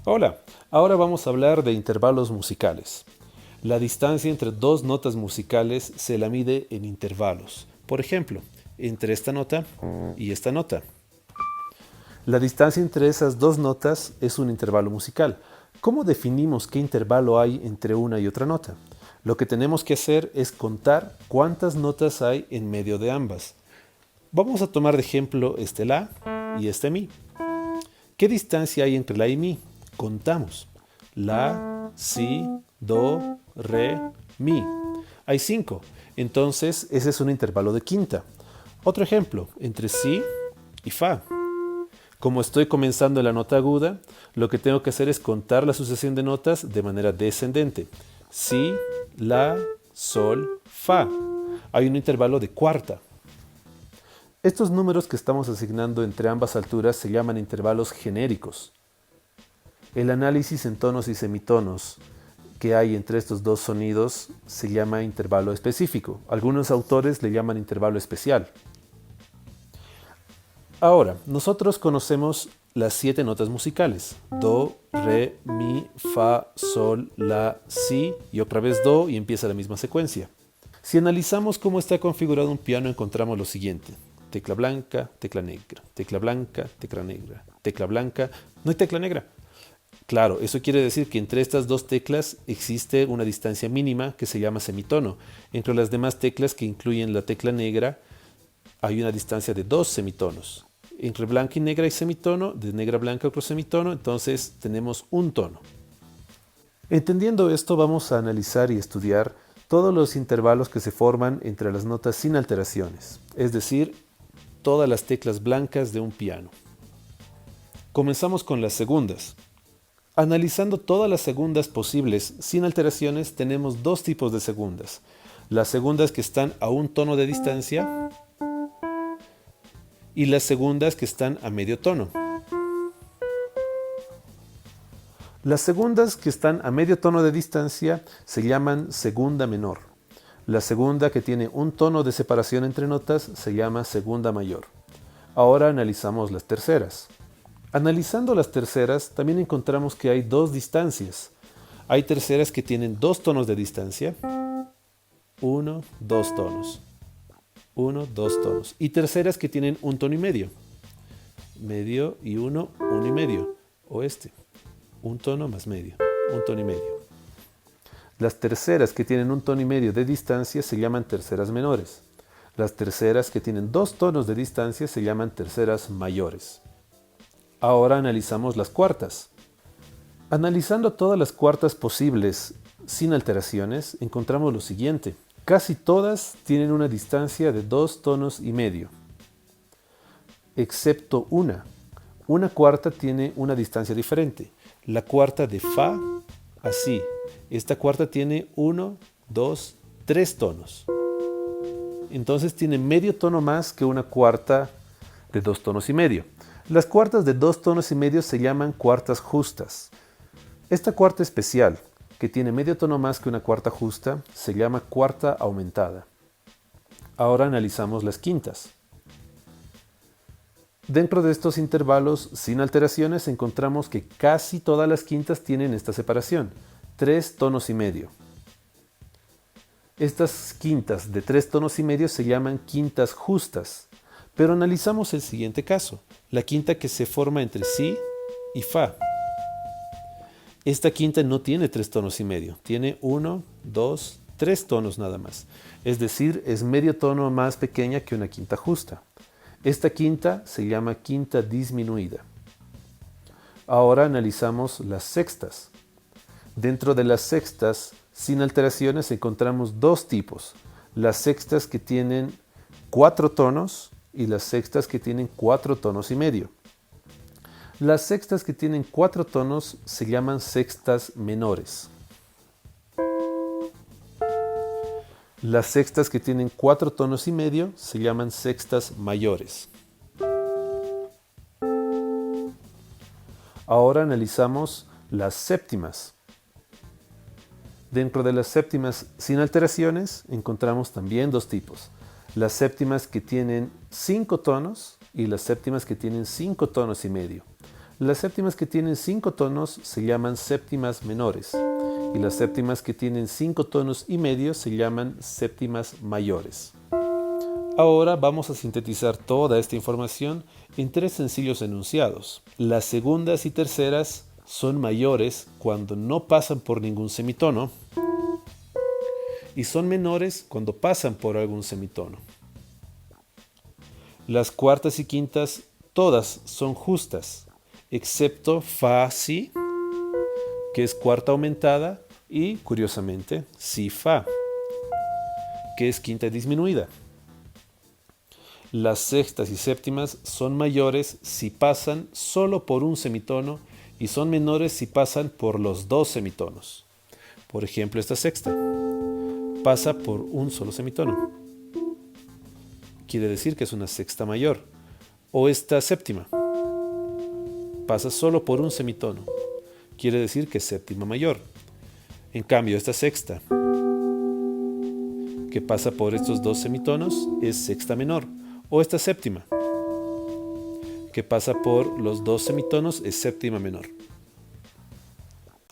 Hola, ahora vamos a hablar de intervalos musicales. La distancia entre dos notas musicales se la mide en intervalos. Por ejemplo, entre esta nota y esta nota. La distancia entre esas dos notas es un intervalo musical. ¿Cómo definimos qué intervalo hay entre una y otra nota? Lo que tenemos que hacer es contar cuántas notas hay en medio de ambas. Vamos a tomar de ejemplo este La y este Mi. ¿Qué distancia hay entre La y Mi? Contamos. La, Si, Do, Re, Mi. Hay 5. Entonces ese es un intervalo de quinta. Otro ejemplo, entre Si y Fa. Como estoy comenzando en la nota aguda, lo que tengo que hacer es contar la sucesión de notas de manera descendente. Si, La, Sol, Fa. Hay un intervalo de cuarta. Estos números que estamos asignando entre ambas alturas se llaman intervalos genéricos. El análisis en tonos y semitonos que hay entre estos dos sonidos se llama intervalo específico. Algunos autores le llaman intervalo especial. Ahora, nosotros conocemos las 7 notas musicales. Do, Re, Mi, Fa, Sol, La, Si y otra vez Do y empieza la misma secuencia. Si analizamos cómo está configurado un piano encontramos lo siguiente. Tecla blanca, tecla negra, tecla blanca, tecla negra, tecla blanca. No hay tecla negra. Claro, eso quiere decir que entre estas dos teclas existe una distancia mínima que se llama semitono. Entre las demás teclas que incluyen la tecla negra hay una distancia de 2 semitonos. Entre blanca y negra hay semitono, de negra a blanca otro semitono, entonces tenemos un tono. Entendiendo esto, vamos a analizar y estudiar todos los intervalos que se forman entre las notas sin alteraciones, es decir, todas las teclas blancas de un piano. Comenzamos con las segundas. Analizando todas las segundas posibles sin alteraciones, tenemos dos tipos de segundas. Las segundas que están a un tono de distancia y las segundas que están a medio tono. Las segundas que están a medio tono de distancia se llaman segunda menor. La segunda que tiene un tono de separación entre notas se llama segunda mayor. Ahora analizamos las terceras. Analizando las terceras, también encontramos que hay dos distancias. Hay terceras que tienen 2 tonos de distancia. 1, 2 tonos. 1, 2 tonos. Y terceras que tienen un tono y medio. Medio y 1, 1 y medio. O este. Un tono más medio. Un tono y medio. Las terceras que tienen un tono y medio de distancia se llaman terceras menores. Las terceras que tienen 2 tonos de distancia se llaman terceras mayores. Ahora analizamos las cuartas. Analizando todas las cuartas posibles sin alteraciones, encontramos lo siguiente. Casi todas tienen una distancia de 2 tonos y medio, excepto una. Una cuarta tiene una distancia diferente. La cuarta de Fa a Si. Esta cuarta tiene 1, 2, 3 tonos. Entonces tiene medio tono más que una cuarta de 2 tonos y medio. Las cuartas de 2 tonos y medio se llaman cuartas justas. Esta cuarta especial, que tiene medio tono más que una cuarta justa, se llama cuarta aumentada. Ahora analizamos las quintas. Dentro de estos intervalos sin alteraciones encontramos que casi todas las quintas tienen esta separación, 3 tonos y medio. Estas quintas de 3 tonos y medio se llaman quintas justas. Pero analizamos el siguiente caso, la quinta que se forma entre Si y Fa. Esta quinta no tiene 3 tonos y medio, tiene 1, 2, 3 tonos nada más. Es decir, es medio tono más pequeña que una quinta justa. Esta quinta se llama quinta disminuida. Ahora analizamos las sextas. Dentro de las sextas, sin alteraciones, encontramos dos tipos. Las sextas que tienen 4 tonos y las sextas que tienen 4 tonos y medio. Las sextas que tienen 4 tonos se llaman sextas menores. Las sextas que tienen 4 tonos y medio se llaman sextas mayores. Ahora analizamos las séptimas. Dentro de las séptimas sin alteraciones encontramos también dos tipos. Las séptimas que tienen 5 tonos y las séptimas que tienen 5 tonos y medio. Las séptimas que tienen 5 tonos se llaman séptimas menores y las séptimas que tienen 5 tonos y medio se llaman séptimas mayores. Ahora vamos a sintetizar toda esta información en 3 sencillos enunciados. Las segundas y terceras son mayores cuando no pasan por ningún semitono y son menores cuando pasan por algún semitono. Las cuartas y quintas todas son justas, excepto fa, si, que es cuarta aumentada, y, curiosamente, si, fa, que es quinta disminuida. Las sextas y séptimas son mayores si pasan solo por un semitono y son menores si pasan por los 2 semitonos. Por ejemplo, esta sexta pasa por un solo semitono. Quiere decir que es una sexta mayor. O esta séptima pasa solo por un semitono. Quiere decir que es séptima mayor. En cambio, esta sexta, que pasa por estos 2 semitonos, es sexta menor. O esta séptima, que pasa por los 2 semitonos, es séptima menor.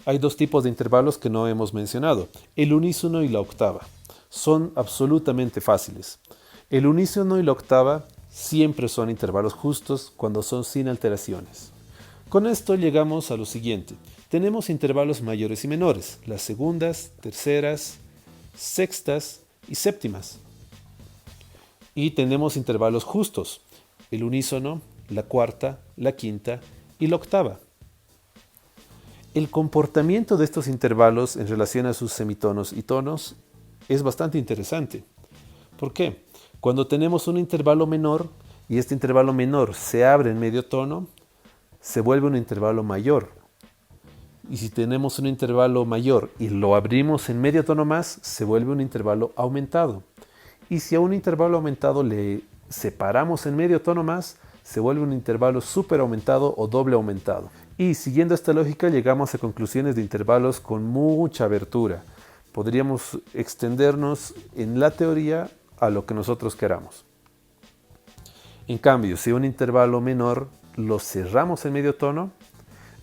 Hay 2 tipos de intervalos que no hemos mencionado, el unísono y la octava. Son absolutamente fáciles. El unísono y la octava siempre son intervalos justos cuando son sin alteraciones. Con esto llegamos a lo siguiente. Tenemos intervalos mayores y menores, las segundas, terceras, sextas y séptimas. Y tenemos intervalos justos, el unísono, la cuarta, la quinta y la octava. El comportamiento de estos intervalos en relación a sus semitonos y tonos es bastante interesante. ¿Por qué? Cuando tenemos un intervalo menor y este intervalo menor se abre en medio tono, se vuelve un intervalo mayor. Y si tenemos un intervalo mayor y lo abrimos en medio tono más, se vuelve un intervalo aumentado. Y si a un intervalo aumentado le separamos en medio tono más, se vuelve un intervalo súper aumentado o doble aumentado. Y siguiendo esta lógica llegamos a conclusiones de intervalos con mucha abertura. Podríamos extendernos en la teoría a lo que nosotros queramos. En cambio, si un intervalo menor lo cerramos en medio tono,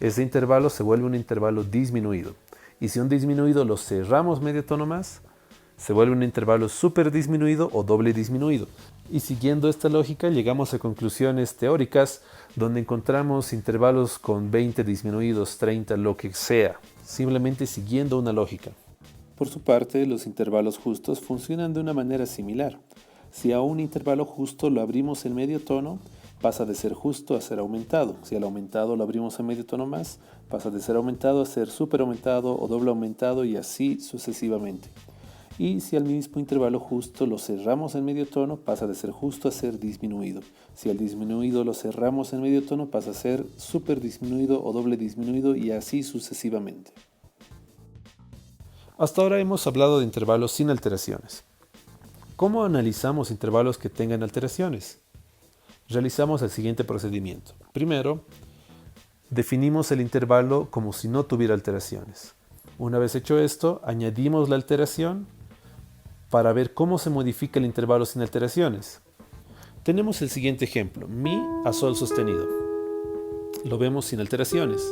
ese intervalo se vuelve un intervalo disminuido. Y si un disminuido lo cerramos medio tono más, se vuelve un intervalo súper disminuido o doble disminuido. Y siguiendo esta lógica llegamos a conclusiones teóricas donde encontramos intervalos con 20 disminuidos, 30, lo que sea, simplemente siguiendo una lógica. Por su parte, los intervalos justos funcionan de una manera similar. Si a un intervalo justo lo abrimos en medio tono, pasa de ser justo a ser aumentado. Si al aumentado lo abrimos en medio tono más, pasa de ser aumentado a ser súper aumentado o doble aumentado y así sucesivamente. Y si al mismo intervalo justo lo cerramos en medio tono, pasa de ser justo a ser disminuido. Si al disminuido lo cerramos en medio tono, pasa a ser súper disminuido o doble disminuido y así sucesivamente. Hasta ahora hemos hablado de intervalos sin alteraciones. ¿Cómo analizamos intervalos que tengan alteraciones? Realizamos el siguiente procedimiento. Primero, definimos el intervalo como si no tuviera alteraciones. Una vez hecho esto, añadimos la alteración para ver cómo se modifica el intervalo sin alteraciones. Tenemos el siguiente ejemplo, mi a sol sostenido. Lo vemos sin alteraciones.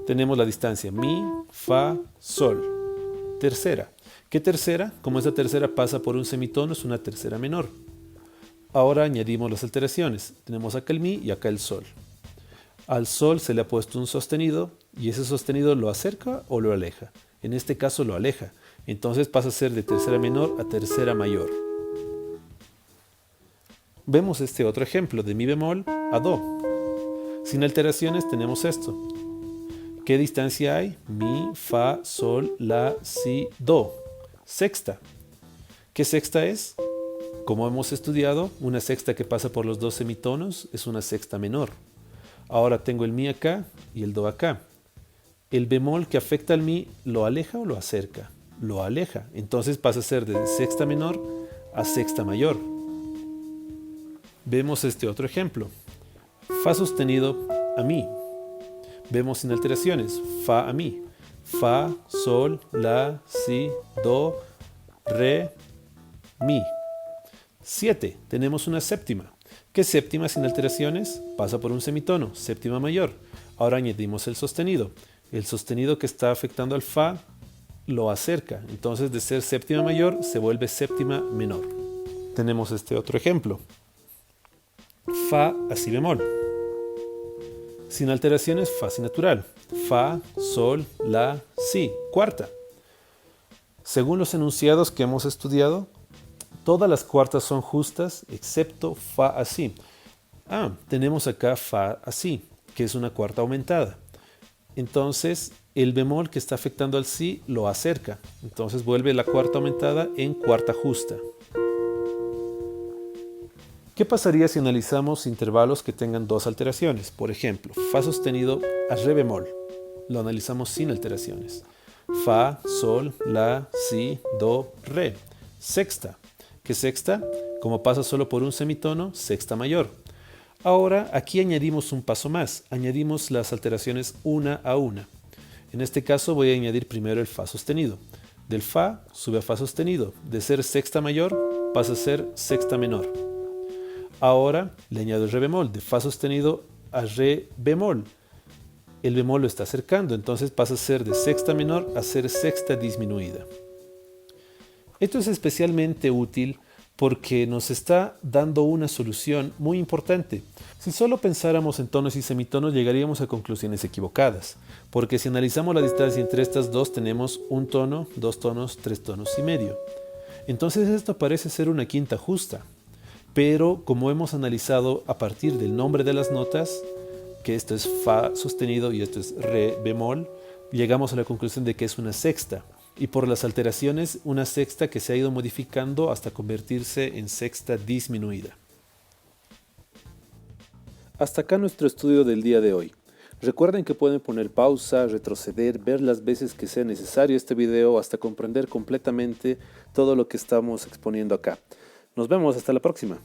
Tenemos la distancia mi, fa, sol. Tercera. ¿Qué tercera? Como esta tercera pasa por un semitono, es una tercera menor. Ahora añadimos las alteraciones. Tenemos acá el mi y acá el sol. Al sol se le ha puesto un sostenido y ese sostenido lo acerca o lo aleja. En este caso lo aleja. Entonces pasa a ser de tercera menor a tercera mayor. Vemos este otro ejemplo de mi bemol a do. Sin alteraciones tenemos esto. ¿Qué distancia hay? Mi, fa, sol, la, si, do. Sexta. ¿Qué sexta es? Como hemos estudiado, una sexta que pasa por los 2 semitonos es una sexta menor. Ahora tengo el mi acá y el do acá. El bemol que afecta al mi, ¿lo aleja o lo acerca? Lo aleja. Entonces pasa a ser de sexta menor a sexta mayor. Vemos este otro ejemplo. Fa sostenido a mi. Vemos sin alteraciones. Fa a mi. Fa, sol, la, si, do, re, mi. 7. Tenemos una séptima. ¿Qué séptima sin alteraciones? Pasa por un semitono, séptima mayor. Ahora añadimos el sostenido. El sostenido que está afectando al Fa lo acerca. Entonces de ser séptima mayor se vuelve séptima menor. Tenemos este otro ejemplo. Fa a si bemol. Sin alteraciones, fa si natural. Fa, sol, la, si, cuarta. Según los enunciados que hemos estudiado, todas las cuartas son justas excepto fa a si. Tenemos acá fa a si, que es una cuarta aumentada. Entonces, el bemol que está afectando al si lo acerca. Entonces vuelve la cuarta aumentada en cuarta justa. ¿Qué pasaría si analizamos intervalos que tengan dos alteraciones? Por ejemplo, fa sostenido a re bemol. Lo analizamos sin alteraciones. Fa, sol, la, si, do, re. Sexta. ¿Qué sexta? Como pasa solo por un semitono, sexta mayor. Ahora aquí añadimos un paso más. Añadimos las alteraciones una a una. En este caso voy a añadir primero el fa sostenido. Del fa sube a fa sostenido. De ser sexta mayor pasa a ser sexta menor. Ahora le añado el re bemol, de fa sostenido a re bemol. El bemol lo está acercando, entonces pasa a ser de sexta menor a ser sexta disminuida. Esto es especialmente útil porque nos está dando una solución muy importante. Si solo pensáramos en tonos y semitonos llegaríamos a conclusiones equivocadas, porque si analizamos la distancia entre estas dos tenemos un tono, dos tonos, tres tonos y medio. Entonces esto parece ser una quinta justa. Pero como hemos analizado a partir del nombre de las notas, que esto es fa sostenido y esto es re bemol, llegamos a la conclusión de que es una sexta. Y por las alteraciones, una sexta que se ha ido modificando hasta convertirse en sexta disminuida. Hasta acá nuestro estudio del día de hoy. Recuerden que pueden poner pausa, retroceder, ver las veces que sea necesario este video hasta comprender completamente todo lo que estamos exponiendo acá. Nos vemos hasta la próxima.